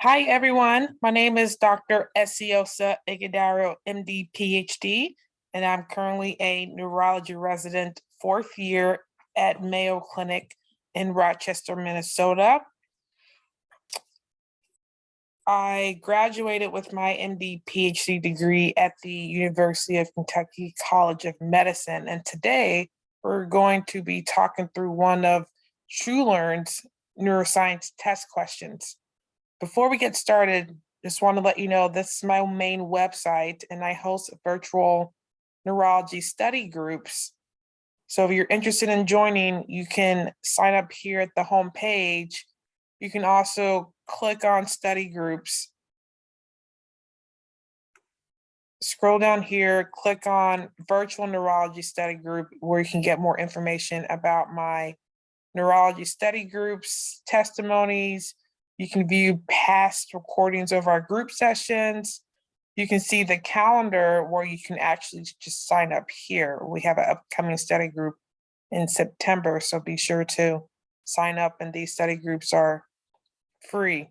Hi, everyone. My name is Dr. Esiosa Igedaro, MD, PhD, and I'm currently a neurology resident, fourth year at Mayo Clinic in Rochester, Minnesota. I graduated with my MD, PhD degree at the University of Kentucky College of Medicine, and today we're going to be talking through one of TrueLearn's neuroscience test questions. Before we get started, just want to let you know this is my main website and I host virtual neurology study groups. So if you're interested in joining, you can sign up here at the home page. You can also click on study groups. Scroll down here, click on virtual neurology study group where you can get more information about my neurology study groups, testimonies. You can view past recordings of our group sessions. You can see the calendar where you can actually just sign up here. We have an upcoming study group in September, so be sure to sign up, and these study groups are free.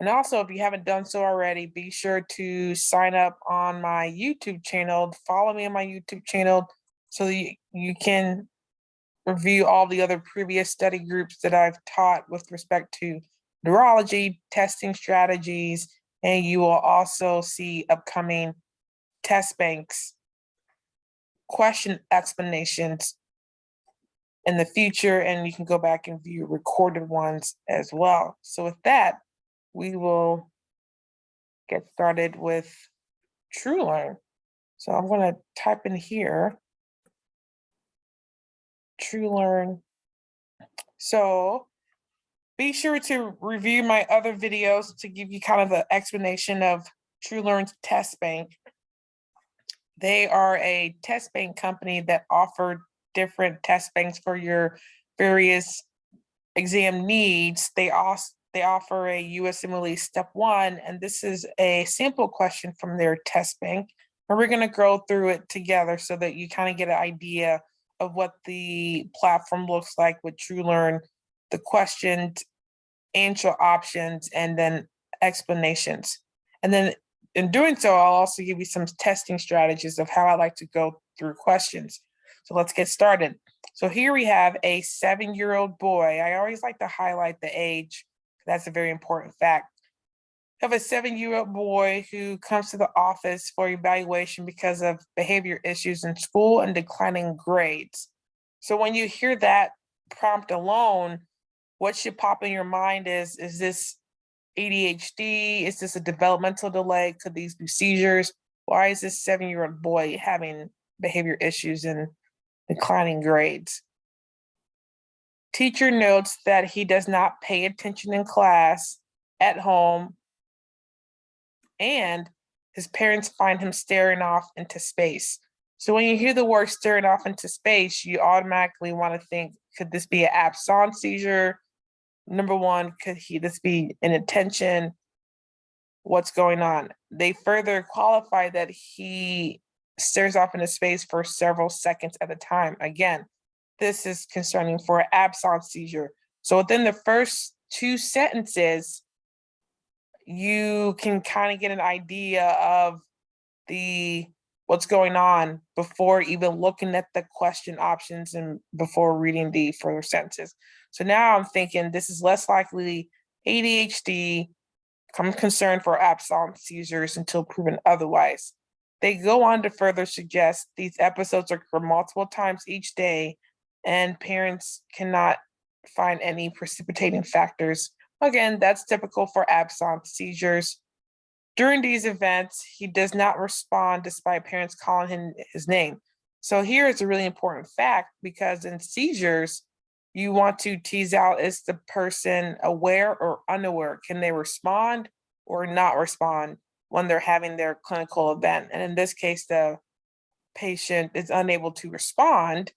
And also, if you haven't done so already, be sure to sign up on my YouTube channel, follow me on my YouTube channel so that you can review all the other previous study groups that I've taught with respect to neurology, testing strategies, and you will also see upcoming test banks, question explanations in the future, and you can go back and view recorded ones as well. So with that, we will get started with TrueLearn. So I'm going to type in here, TrueLearn. So be sure to review my other videos to give you kind of an explanation of TrueLearn's test bank. They are a test bank company that offer different test banks for your various exam needs. They offer a USMLE Step 1, and this is a sample question from their test bank. And we're going to go through it together so that you kind of get an idea of what the platform looks like with TrueLearn, the questions, answer options, and then explanations. And then in doing so, I'll also give you some testing strategies of how I like to go through questions. So let's get started. So here we have a 7-year-old boy. I always like to highlight the age. That's a very important fact. I have a 7-year-old boy who comes to the office for evaluation because of behavior issues in school and declining grades. So when you hear that prompt alone, what should pop in your mind is this ADHD? Is this a developmental delay? Could these be seizures? Why is this 7-year-old boy having behavior issues and declining grades? Teacher notes that he does not pay attention in class, at home, and his parents find him staring off into space. So when you hear the word staring off into space, you automatically want to think, could this be an absence seizure? Number one, could this be inattention? What's going on? They further qualify that he stares off into space for several seconds at a time. Again, this is concerning for an absence seizure. So within the first 2 sentences, you can kind of get an idea of what's going on before even looking at the question options and before reading the further sentences. So now I'm thinking this is less likely ADHD. I'm concerned for absence seizures until proven otherwise. They go on to further suggest these episodes occur multiple times each day, and parents cannot find any precipitating factors. Again, that's typical for absence seizures. During these events, he does not respond despite parents calling him his name. So here is a really important fact, because in seizures, you want to tease out, is the person aware or unaware? Can they respond or not respond when they're having their clinical event? And in this case, the patient is unable to respond,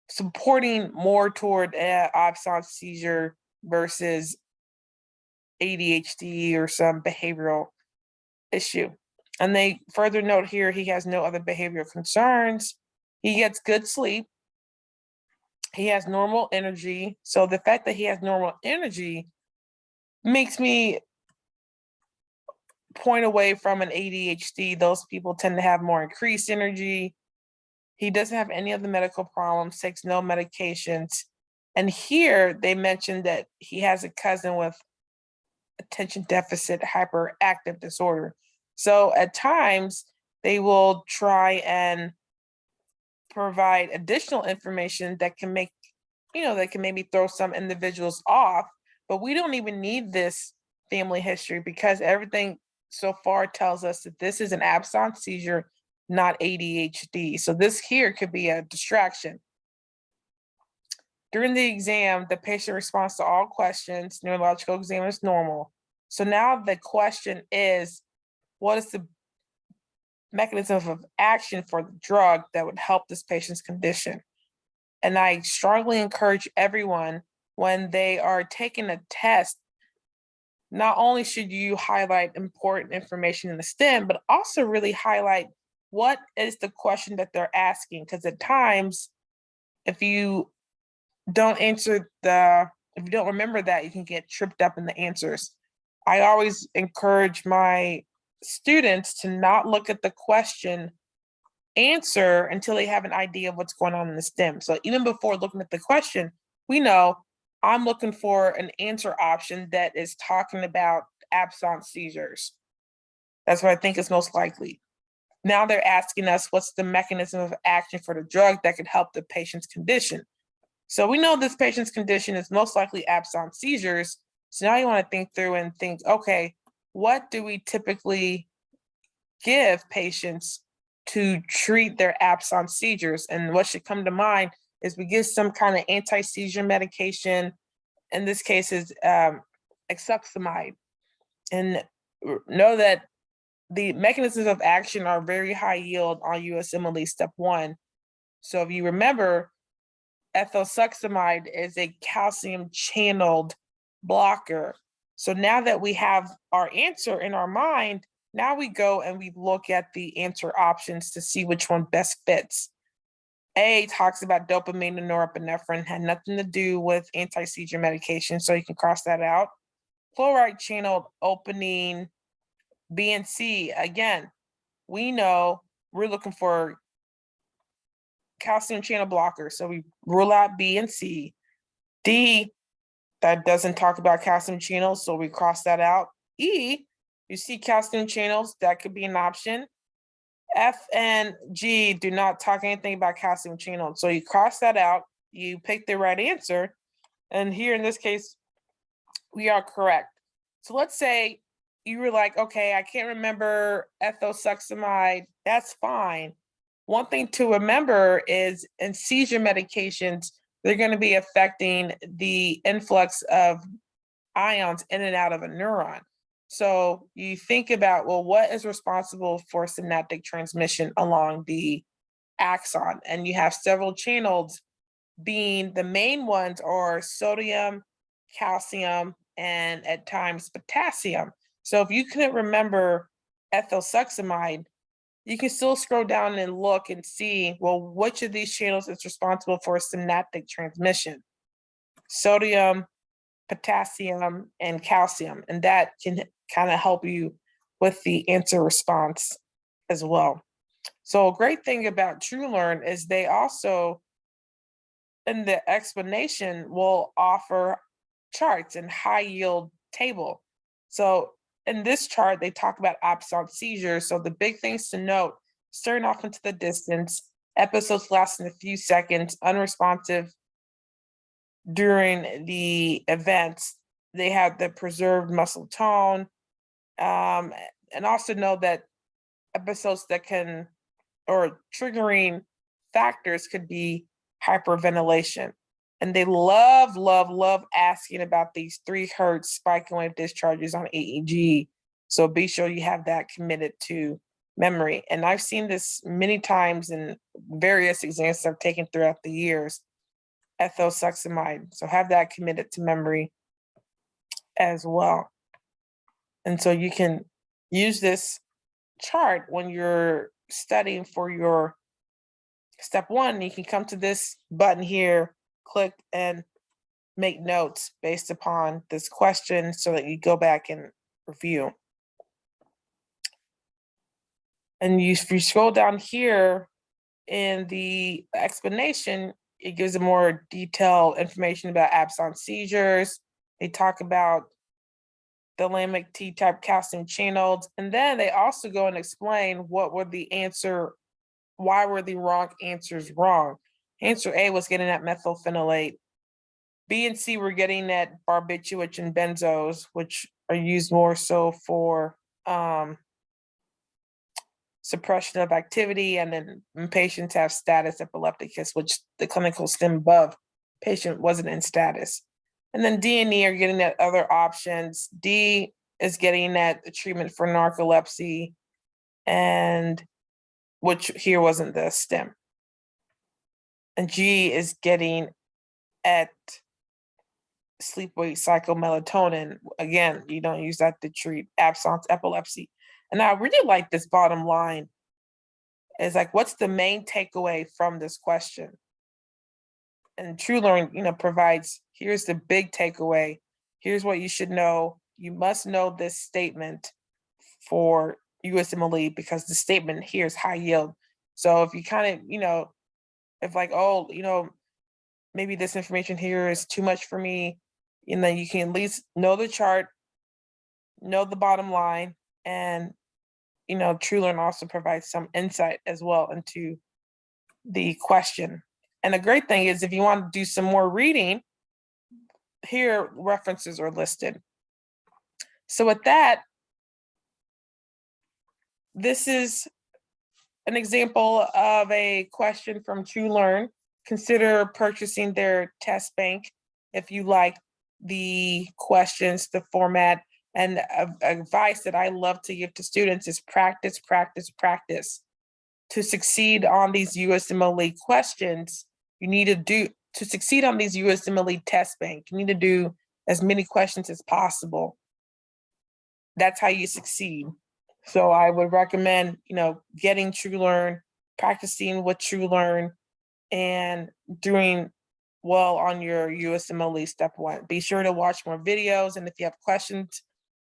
supporting more toward absence seizure versus ADHD or some behavioral issue. And they further note here he has no other behavioral concerns. He gets good sleep. He has normal energy. So the fact that he has normal energy makes me point away from an ADHD. Those people tend to have more increased energy. He doesn't have any other medical problems, takes no medications. And here they mentioned that he has a cousin with attention deficit hyperactive disorder. So at times they will try and provide additional information that can make, that can maybe throw some individuals off, but we don't even need this family history because everything so far tells us that this is an absence seizure, not ADHD. So this here could be a distraction. During the exam, the patient responds to all questions. Neurological exam is normal. So now the question is, what is the mechanism of action for the drug that would help this patient's condition? And I strongly encourage everyone when they are taking a test, not only should you highlight important information in the STEM, but also really highlight what is the question that they're asking. Because at times, if you don't remember that, you can get tripped up in the answers. I always encourage my students to not look at the question answer until they have an idea of what's going on in the STEM. So even before looking at the question, we know I'm looking for an answer option that is talking about absence seizures. That's what I think is most likely. Now they're asking us what's the mechanism of action for the drug that could help the patient's condition. So we know this patient's condition is most likely absence seizures. So now you want to think through and think, okay, what do we typically give patients to treat their absence seizures? And what should come to mind is we give some kind of anti-seizure medication. In this case is etoxamide. And know that the mechanisms of action are very high yield on USMLE step 1. So if you remember, ethosuximide is a calcium channeled blocker. So now that we have our answer in our mind, now we go and we look at the answer options to see which one best fits. A talks about dopamine and norepinephrine, had nothing to do with anti-seizure medication, so you can cross that out. Chloride channeled opening, B and C, again, we know we're looking for calcium channel blockers, so we rule out B and C. D, that doesn't talk about calcium channels, so we cross that out. E, you see calcium channels, that could be an option. F and G do not talk anything about calcium channels, so you cross that out, you pick the right answer, and here in this case, we are correct. So let's say you were like, okay, I can't remember ethosuximide, that's fine. One thing to remember is in seizure medications, they're going to be affecting the influx of ions in and out of a neuron. So you think about, well, what is responsible for synaptic transmission along the axon? And you have several channels, being the main ones are sodium, calcium, and at times potassium. So if you couldn't remember ethosuximide, you can still scroll down and look and see, well, which of these channels is responsible for synaptic transmission? Sodium, potassium, and calcium. And that can kind of help you with the answer response as well. So a great thing about TrueLearn is they also, in the explanation, will offer charts and high yield table. So in this chart, they talk about absence seizures. So the big things to note, staring off into the distance, episodes lasting a few seconds, unresponsive during the events. They have the preserved muscle tone. And also know that episodes that can, or triggering factors could be hyperventilation. And they love, love, love asking about these 3 Hertz spike and wave discharges on EEG. So be sure you have that committed to memory. And I've seen this many times in various exams I've taken throughout the years, ethosuximide. So have that committed to memory as well. And so you can use this chart when you're studying for your step 1. You can come to this button here, click, and make notes based upon this question so that you go back and review. And if you scroll down here in the explanation, it gives a more detailed information about absence seizures. They talk about the lambic T-type calcium channels, and then they also go and explain what were the answer, why were the wrong answers wrong. Answer A was getting at methylphenolate. B and C were getting at barbiturates and benzos, which are used more so for suppression of activity, and then when patients have status epilepticus, which the clinical stem above patient wasn't in status. And then D and E are getting at other options. D is getting at the treatment for narcolepsy, and which here wasn't the stem. And G is getting at sleep-wake cycle melatonin. Again, you don't use that to treat absence epilepsy. And I really like this bottom line. It's like, what's the main takeaway from this question? And TrueLearn, provides, here's the big takeaway. Here's what you should know. You must know this statement for USMLE because the statement here is high yield. So if you kind of, if like, oh, maybe this information here is too much for me, and then you can at least know the chart, know the bottom line, and TrueLearn also provides some insight as well into the question. And the great thing is, if you want to do some more reading, here references are listed. So with that, this is an example of a question from TrueLearn. Consider purchasing their test bank if you like the questions, the format, and advice that I love to give to students is practice, practice, practice. To succeed on these USMLE questions, you need to succeed on these USMLE test bank, you need to do as many questions as possible. That's how you succeed. So I would recommend, getting TrueLearn, practicing with TrueLearn, and doing well on your USMLE step 1. Be sure to watch more videos, and if you have questions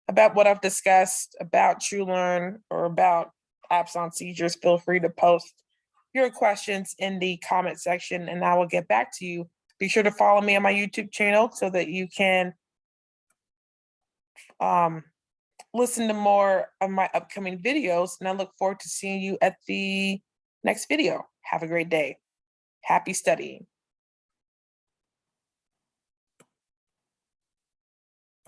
about what I've discussed about TrueLearn or about absence seizures, feel free to post your questions in the comment section and I will get back to you. Be sure to follow me on my YouTube channel so that you can listen to more of my upcoming videos, and I look forward to seeing you at the next video. Have a great day. Happy studying.